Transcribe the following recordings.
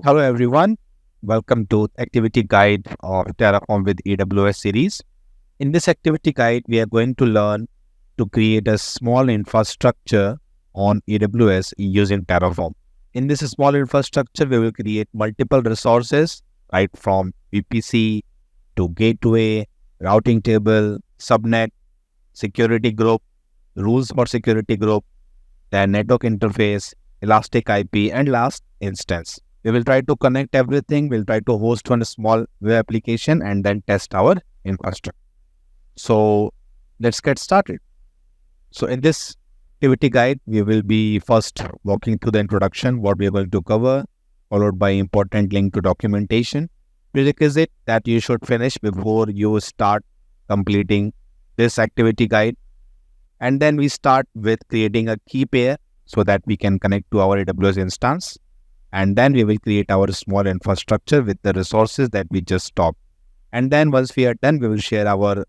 Hello everyone, welcome to Activity Guide of Terraform with AWS series. In this activity guide, we are going to learn to create a small infrastructure on AWS using Terraform. In this small infrastructure, we will create multiple resources, right from VPC to gateway, routing table, subnet, security group, rules for security group, then network interface, elastic IP, and last instance. We will try to connect everything. We'll try to host one small web application and then test our infrastructure. So let's get started. So in this activity guide, we will be first walking through the introduction, what we are going to cover, followed by important link to documentation, prerequisite that you should finish before you start completing this activity guide. And then we start with creating a key pair so that we can connect to our AWS instance. And then we will create our small infrastructure with the resources that we just talked. And then once we are done, we will share our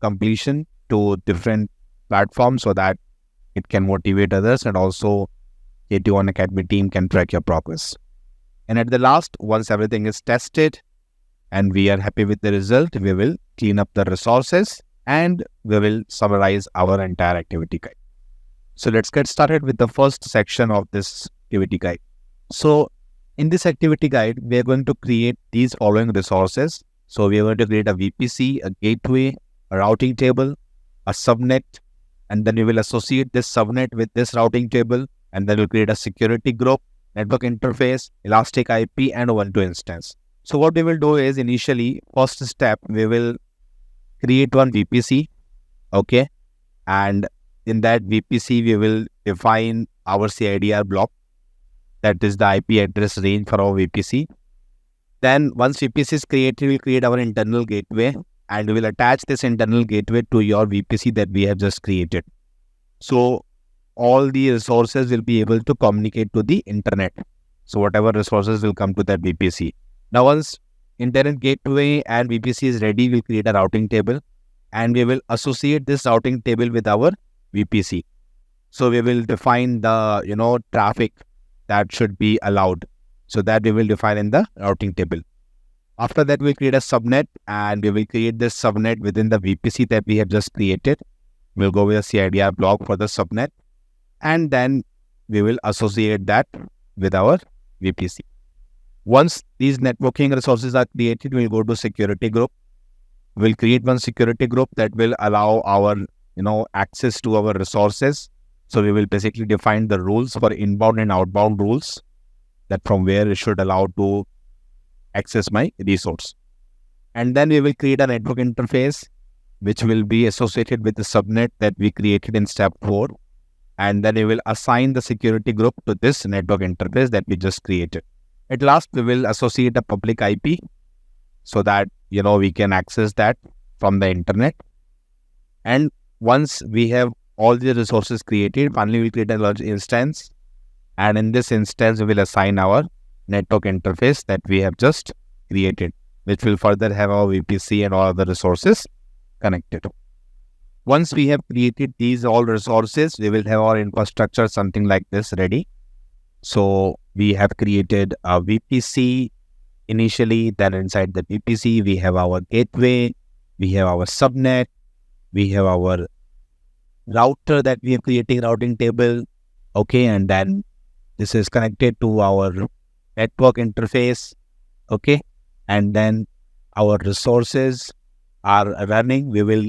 completion to different platforms so that it can motivate others, and also K21 Academy team can track your progress. And at the last, once everything is tested and we are happy with the result, we will clean up the resources and we will summarize our entire activity guide. So let's get started with the first section of this activity guide. So in this activity guide, we are going to create these following resources. So we are going to create a VPC, a gateway, a routing table, a subnet, and then we will associate this subnet with this routing table, and then we'll create a security group, network interface, elastic IP, and Ubuntu instance. So what we will do is initially, first step, we will create one VPC, okay? And in that VPC, we will define our CIDR block. That is the IP address range for our VPC. Then once VPC is created, we'll create our internal gateway and we will attach this internal gateway to your VPC that we have just created. So all the resources will be able to communicate to the internet. So whatever resources will come to that VPC. Now once internet gateway and VPC is ready, we'll create a routing table and we will associate this routing table with our VPC. So we will define the traffic that should be allowed. So that we will define in the routing table. After that, we'll create a subnet and we will create this subnet within the VPC that we have just created. We'll go with a CIDR block for the subnet and then we will associate that with our VPC. Once these networking resources are created, we'll go to security group. We'll create one security group that will allow our access to our resources. So we will basically define the rules for inbound and outbound rules, that from where it should allow to access my resource. And then we will create a network interface, which will be associated with the subnet that we created in step 4. And then we will assign the security group to this network interface that we just created. At last, we will associate a public IP so that, we can access that from the internet. And once we have all the resources created, finally we'll create a large instance. And in this instance, we will assign our network interface that we have just created, which will further have our VPC and all other resources connected. Once we have created these all resources, we will have our infrastructure, something like this, ready. So we have created a VPC initially, then inside the VPC, we have our gateway, we have our subnet, we have our router that we are creating routing table, okay, and then this is connected to our network interface, okay, and then our resources are running. We will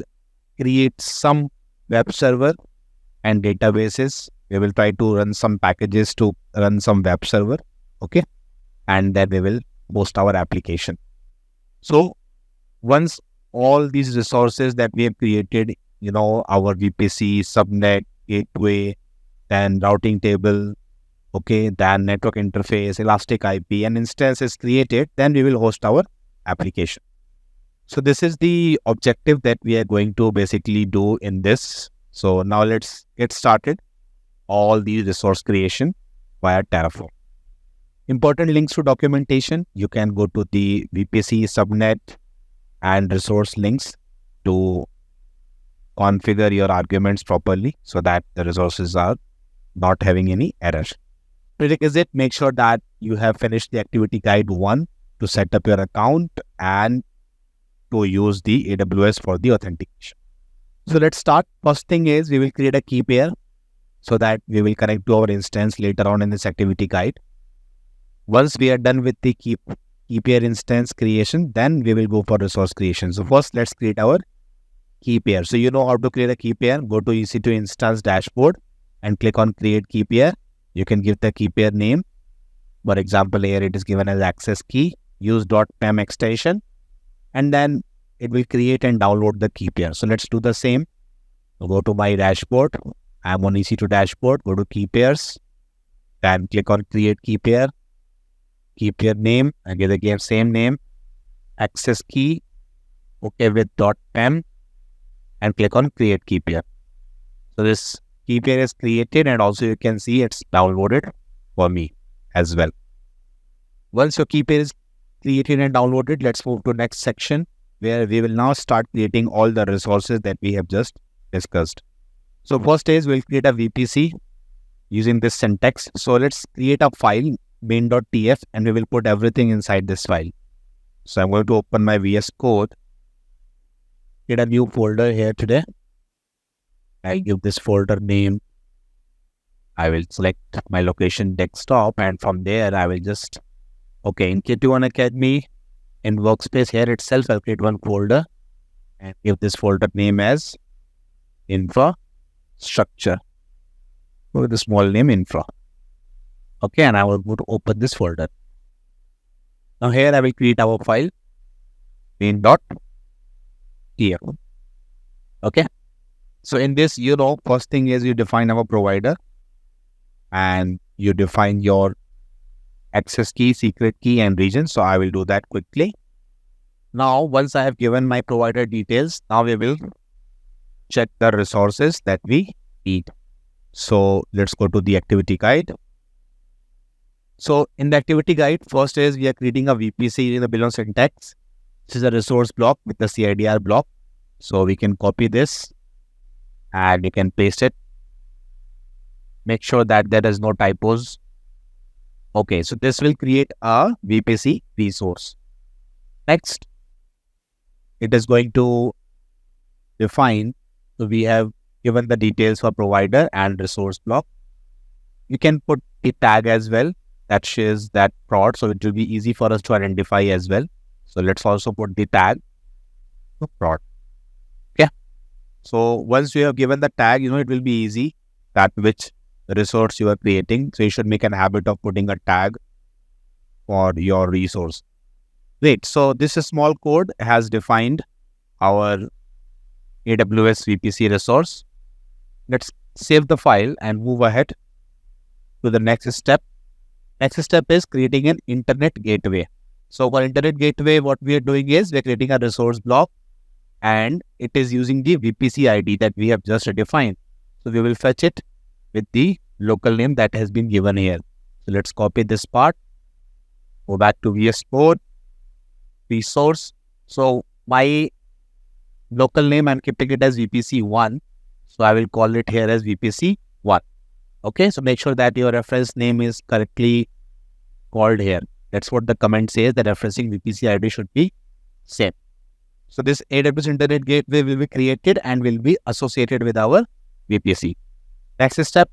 create some web server and databases. We will try to run some packages to run some web server, okay, and then we will host our application. So once all these resources that we have created, our VPC, subnet, gateway, then routing table, okay, then network interface, elastic IP, and instance is created, then we will host our application. So this is the objective that we are going to basically do in this. So now let's get started. All the resource creation via Terraform. Important links to documentation. You can go to the VPC, subnet, and resource links to configure your arguments properly so that the resources are not having any error. prerequisite, make sure that you have finished the activity guide 1 to set up your account and to use the AWS for the authentication. So let's start. First thing is we will create a key pair so that we will connect to our instance later on in this activity guide. Once we are done with the key pair instance creation, then we will go for resource creation. So first, let's create our key pair. So you know how to create a key pair. Go to EC2 instance dashboard and click on create key pair. You can give the key pair name. For example, here it is given as access key. Use .pem extension, and then it will create and download the key pair. So let's do the same. So go to my dashboard. I'm on EC2 dashboard. Go to key pairs. Then click on create key pair name. Again, same name. Access key. Okay with .pem. And click on create key pair. So this key pair is created, and also you can see it's downloaded for me as well. Once your key pair is created and downloaded, let's move to next section where we will now start creating all the resources that we have just discussed. So first is we'll create a VPC using this syntax. So let's create a file main.tf and we will put everything inside this file. So I'm going to open my VS Code, get a new folder here today. I give this folder name. I will select my location desktop, and from there I will just, in K21 Academy in workspace here itself, I'll create one folder and give this folder name as infrastructure with the small name infra. And I will go to open this folder. Now here I will create our file main.tf. So in this, first thing is you define our provider and you define your access key, secret key, and region. So I will do that quickly. Now, once I have given my provider details, now we will check the resources that we need. So let's go to the activity guide. So in the activity guide, first is we are creating a VPC in the below syntax. This is a resource block with the CIDR block. So we can copy this and you can paste it. Make sure that there is no typos. So this will create a VPC resource. Next, it is going to define. So we have given the details for provider and resource block. You can put a tag as well that shares that prod. So it will be easy for us to identify as well. So let's also put the tag for prod. So once you have given the tag, it will be easy that which resource you are creating. So you should make a habit of putting a tag for your resource. Great. So this small code has defined our AWS VPC resource. Let's save the file and move ahead to the next step. Next step is creating an internet gateway. So for internet gateway, what we are doing is we're creating a resource block and it is using the VPC ID that we have just defined. So we will fetch it with the local name that has been given here. So let's copy this part, go back to VS Code, resource. So my local name, I'm keeping it as VPC1. So I will call it here as VPC1. So make sure that your reference name is correctly called here. That's what the comment says, that referencing VPC ID should be same. So this AWS Internet Gateway will be created and will be associated with our VPC. Next step,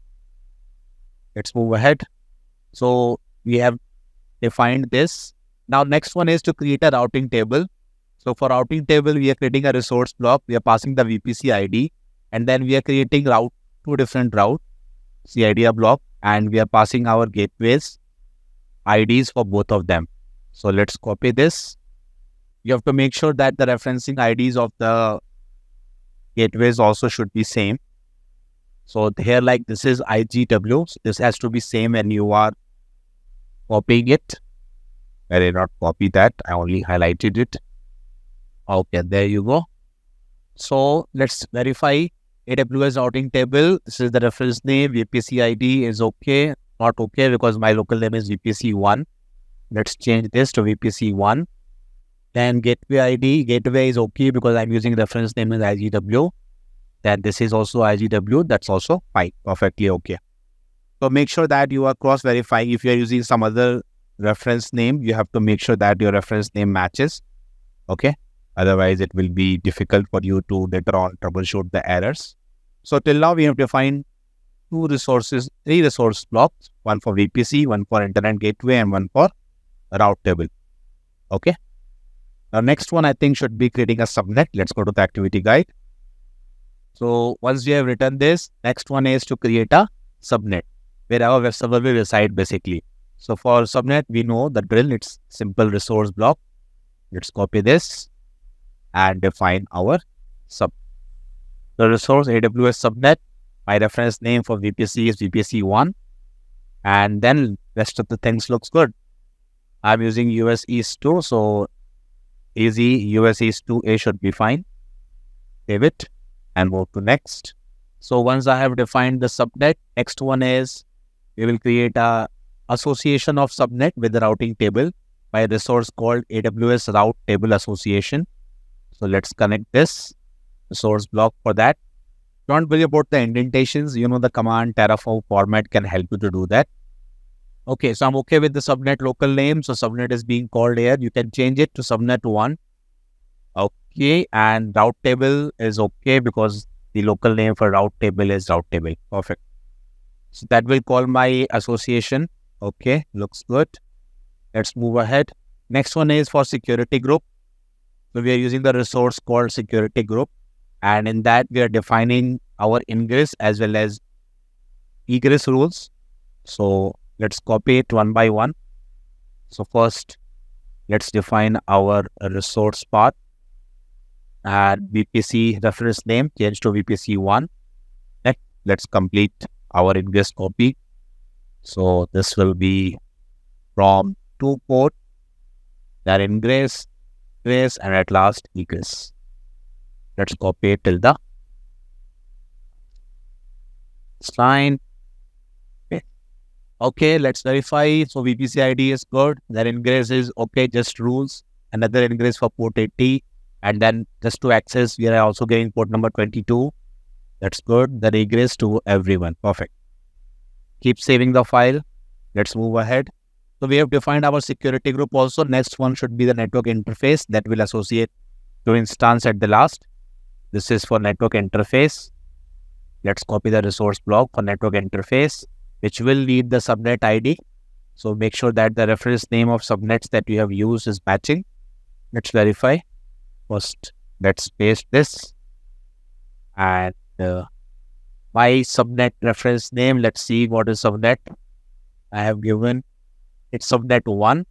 let's move ahead. So we have defined this. Now next one is to create a routing table. So for routing table, we are creating a resource block. We are passing the VPC ID and then we are creating two different route CIDR block and we are passing our gateways IDs for both of them. So let's copy this. You have to make sure that the referencing IDs of the gateways also should be same. So here, like this is 𝐈𝐧𝐼𝐺. So this has to be same when you are copying it. I did not copy that. I only highlighted it. There you go. So let's verify AWS routing table. This is the reference name. VPC ID is okay. Not okay because my local name is VPC1. Let's change this to VPC1. Then gateway ID. Gateway is okay because I'm using reference name as 𝐈𝐺𝐼𝐺. Then this is also 𝐈𝐺𝐼𝐺. That's also fine. Perfectly okay. So make sure that you are cross-verifying. If you are using some other reference name, you have to make sure that your reference name matches. Okay. Otherwise, it will be difficult for you to later on troubleshoot the errors. So till now, we have defined three resource blocks, one for VPC, one for Internet Gateway, and one for route table. Okay. Now, next one I think should be creating a subnet. Let's go to the activity guide. So once we have written this, next one is to create a subnet where our web server will reside basically. So for subnet, we know the drill. It's simple resource block. Let's copy this and define our the resource AWS subnet. My reference name for VPC is VPC1, and then rest of the things looks good. I'm using US East 2, so easy US East 2A should be fine. Save it and move to next. So once I have defined the subnet, next one is we will create a association of subnet with the routing table by a resource called AWS Route Table Association. So let's connect this resource block for that. Don't worry about the indentations. You know the command Terraform format can help you to do that. Okay, so I'm okay with the subnet local name. So subnet is being called here. You can change it to subnet 1. Okay, and route table is okay because the local name for route table is route table. Perfect. So that will call my association. Okay, looks good. Let's move ahead. Next one is for security group. So we are using the resource called security group. And in that, we are defining our ingress as well as egress rules. So let's copy it one by one. So first, let's define our resource path and VPC reference name, change to VPC1. Next, let's complete our ingress copy. So this will be from 2 port, that ingress, and at last egress. Let's copy it till the line. Okay, let's verify. So VPC ID is good. That ingress is okay, just rules. Another ingress for port 80. And then just to access, we are also getting port number 22. That's good. The egress to everyone. Perfect. Keep saving the file. Let's move ahead. So we have defined our security group also. Next one should be the network interface that will associate to instance at the last. This is for network interface. Let's copy the resource block for network interface, which will need the subnet ID. So make sure that the reference name of subnets that you have used is matching. Let's verify. First, let's paste this. And my subnet reference name, let's see what is subnet. I have given it subnet 1.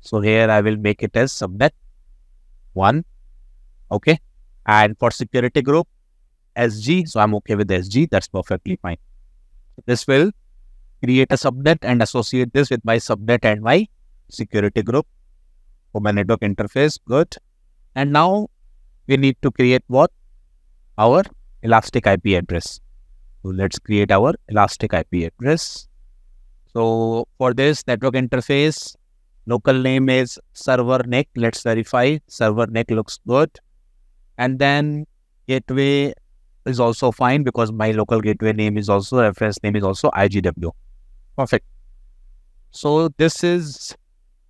So here I will make it as subnet 1. Okay. And for security group, SG. So I'm okay with SG. That's perfectly fine. This will create a subnet and associate this with my subnet and my security group for my network interface. Good. And now we need to create what? Our elastic IP address. So let's create our elastic IP address. So for this network interface, local name is server NIC. Let's verify. Server NIC looks good. And then gateway is also fine because my local gateway name is also, reference name is also IGW. Perfect. So this is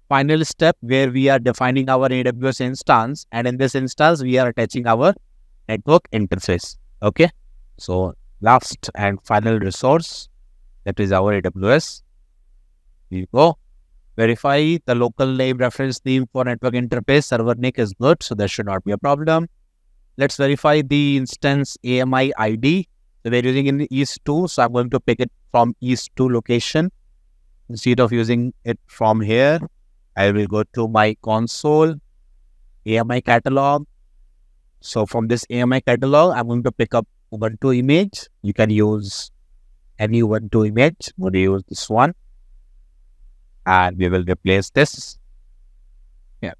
final step where we are defining our AWS instance, and in this instance we are attaching our network interface. Okay. So last and final resource, that is our AWS. Here you go. Verify the local name reference name for network interface. Server NIC is good, so there should not be a problem. Let's verify the instance AMI ID. So we're using in East 2, so I'm going to pick it from East 2 location. Instead of using it from here, I will go to my console, AMI catalog. So from this AMI catalog, I'm going to pick up Ubuntu image. You can use any Ubuntu image. I'm going to use this one. And we will replace this. Yeah.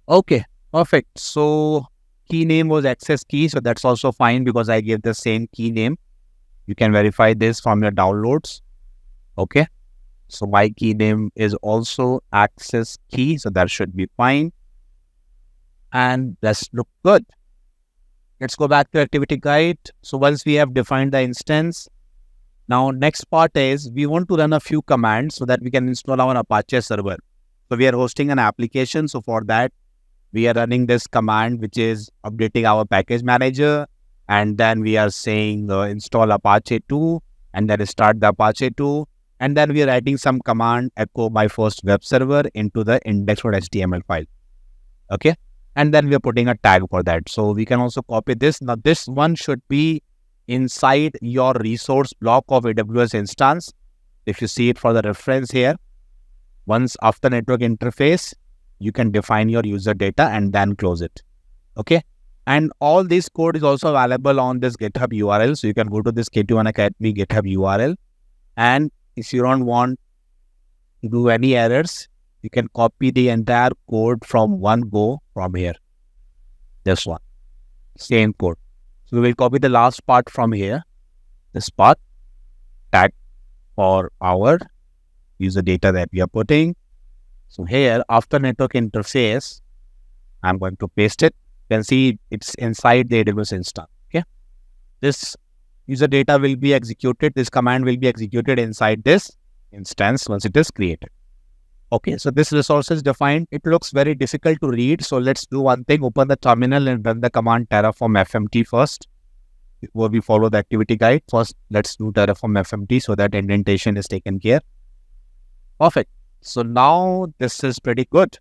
Okay, perfect. So key name was access key. So that's also fine because I gave the same key name. You can verify this from your downloads. Okay. So my key name is also access key. So that should be fine. And let's look good. Let's go back to activity guide. So once we have defined the instance, Now, next part is we want to run a few commands so that we can install our Apache server. So we are hosting an application. So for that, we are running this command, which is updating our package manager. And then we are saying install Apache 2 and then start the Apache 2. And then we are writing some command, echo my first web server into the index.html file. Okay. And then we are putting a tag for that. So we can also copy this. Now this one should be inside your resource block of AWS instance. If you see it for the reference here, once after network interface, you can define your user data and then close it. Okay. And all this code is also available on this GitHub URL. So you can go to this K21 Academy GitHub URL. And if you don't want to do any errors, you can copy the entire code from one go from here. This one, same code. So we will copy the last part from here. This part, tag for our user data that we are putting. So here, after network interface, I'm going to paste it. You can see it's inside the AWS instance. Okay. This user data will be executed. This command will be executed inside this instance once it is created. Okay, so this resource is defined. It looks very difficult to read. So let's do one thing. Open the terminal and run the command Terraform FMT first. Before we follow the activity guide, first let's do Terraform FMT so that indentation is taken care. Perfect. So now this is pretty good.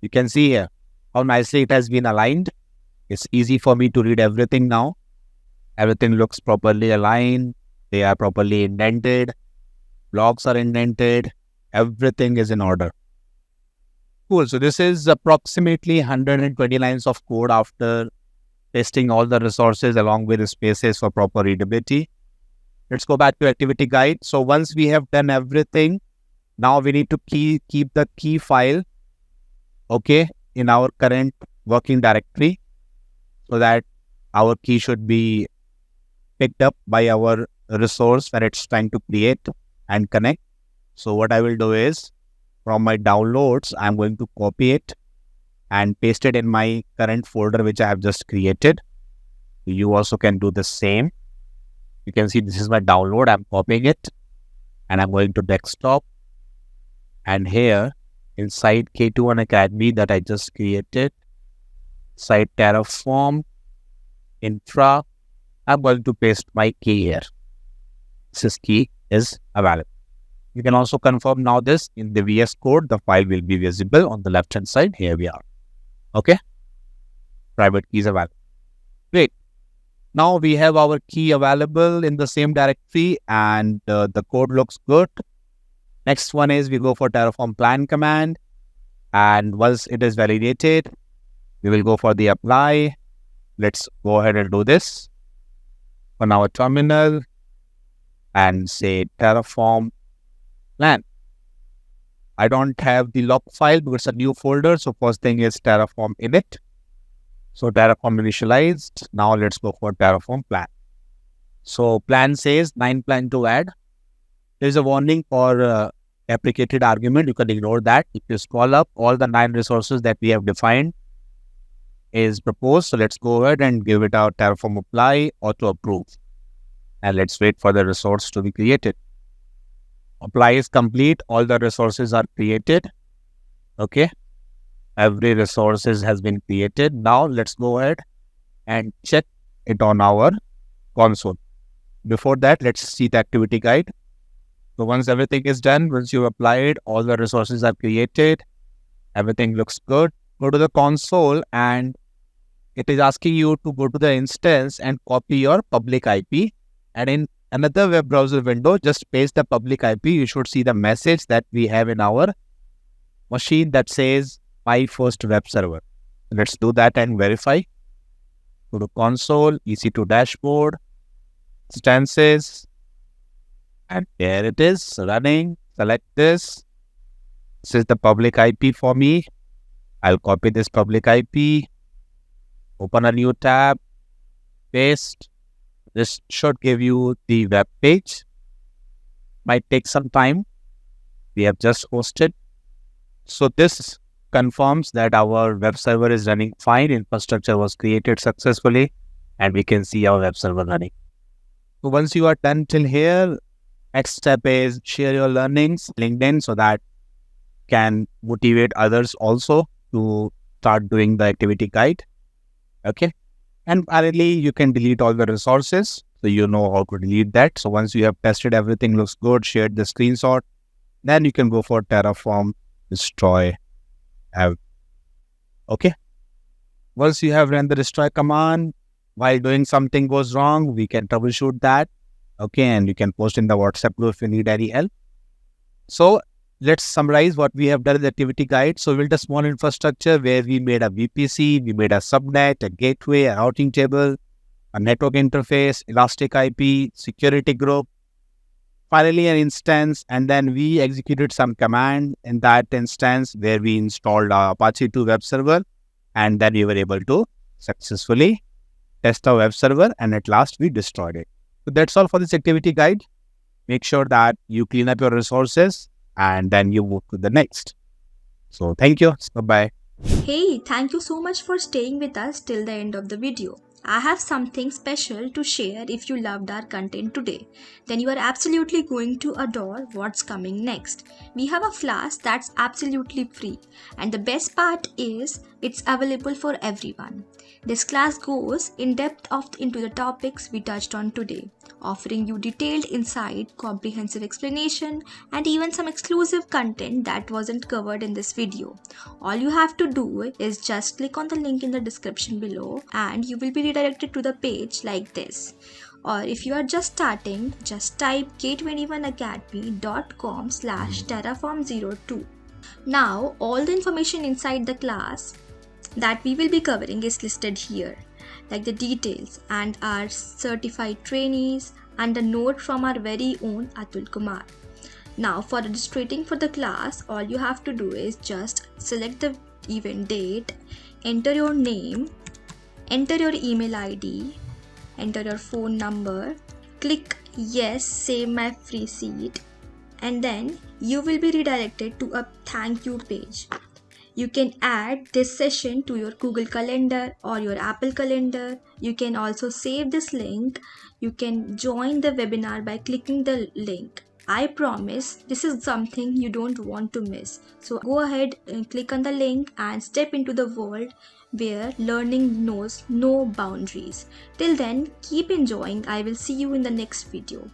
You can see here how nicely it has been aligned. It's easy for me to read everything now. Everything looks properly aligned. They are properly indented. Blocks are indented. Everything is in order. Cool. So this is approximately 120 lines of code after testing all the resources along with the spaces for proper readability. Let's go back to activity guide. So once we have done everything, now we need to keep the key file, okay, in our current working directory so that our key should be picked up by our resource when it's trying to create and connect. So what I will do is from my downloads, I'm going to copy it and paste it in my current folder, which I have just created. You also can do the same. You can see this is my download. I'm copying it and I'm going to desktop. And here inside K21 Academy that I just created, site Terraform infra, I'm going to paste my key here. This key is available. You can also confirm now this in the VS Code. The file will be visible on the left hand side. Here we are. Okay. Private keys available. Great. Now we have our key available in the same directory and the code looks good. Next one is we go for Terraform plan command. And once it is validated, we will go for the apply. Let's go ahead and do this on our terminal and say Terraform plan. I don't have the log file because it's a new folder. So first thing is Terraform init. So Terraform initialized. Now let's go for Terraform plan. So plan says 9 plan to add. There's a warning for deprecated argument. You can ignore that. If you scroll up, all the 9 resources that we have defined is proposed. So let's go ahead and give it our Terraform apply auto approve. And let's wait for the resource to be created. Apply is complete. All the resources are created. Okay. Every resources has been created. Now let's go ahead and check it on our console. Before that, let's see the activity guide. So once everything is done, once you apply it, all the resources are created. Everything looks good. Go to the console and it is asking you to go to the instance and copy your public IP. And in another web browser window, just paste the public IP. You should see the message that we have in our machine that says my first web server. Let's do that and verify. Go to console, EC2 dashboard, instances, and there it is running. Select this. This is the public IP for me. I'll copy this public IP, open a new tab, paste. This should give you the web page. Might take some time. We have just hosted. So this confirms that our web server is running fine. Infrastructure was created successfully and we can see our web server running. So once you are done till here, Next step is share your learnings LinkedIn so that can motivate others also to start doing the activity guide. Okay. And finally, you can delete all the resources. So you know how to delete that. So once you have tested everything looks good, shared the screenshot, then you can go for Terraform, destroy, have. Okay. Once you have run the destroy command, while doing something goes wrong, we can troubleshoot that. Okay. And you can post in the WhatsApp group if you need any help. So let's summarize what we have done in the activity guide. So we built a small infrastructure where we made a VPC, we made a subnet, a gateway, a routing table, a network interface, elastic IP, security group, finally an instance, and then we executed some command in that instance where we installed Apache 2 web server, and then we were able to successfully test our web server, and at last we destroyed it. So that's all for this activity guide. Make sure that you clean up your resources and then you move to the next. So thank you. Bye-bye. Hey, thank you so much for staying with us till the end of the video. I have something special to share. If you loved our content today, then you are absolutely going to adore what's coming next. We have a class that's absolutely free, and the best part is it's available for everyone. This class goes in depth into the topics we touched on today, offering you detailed insight, comprehensive explanation, and even some exclusive content that wasn't covered in this video. All you have to do is just click on the link in the description below and you will be redirected to the page like this. Or if you are just starting, just type k21academy.com/terraform02. Now all the information inside the class that we will be covering is listed here, like the details and our certified trainees and a note from our very own Atul Kumar. Now for registering for the class, all you have to do is just select the event date, enter your name, enter your email ID, enter your phone number, click yes, save my free seat, and then you will be redirected to a thank you page. You can add this session to your Google Calendar or your Apple Calendar. You can also save this link. You can join the webinar by clicking the link. I promise this is something you don't want to miss. So go ahead and click on the link and step into the world where learning knows no boundaries. Till then, keep enjoying. I will see you in the next video.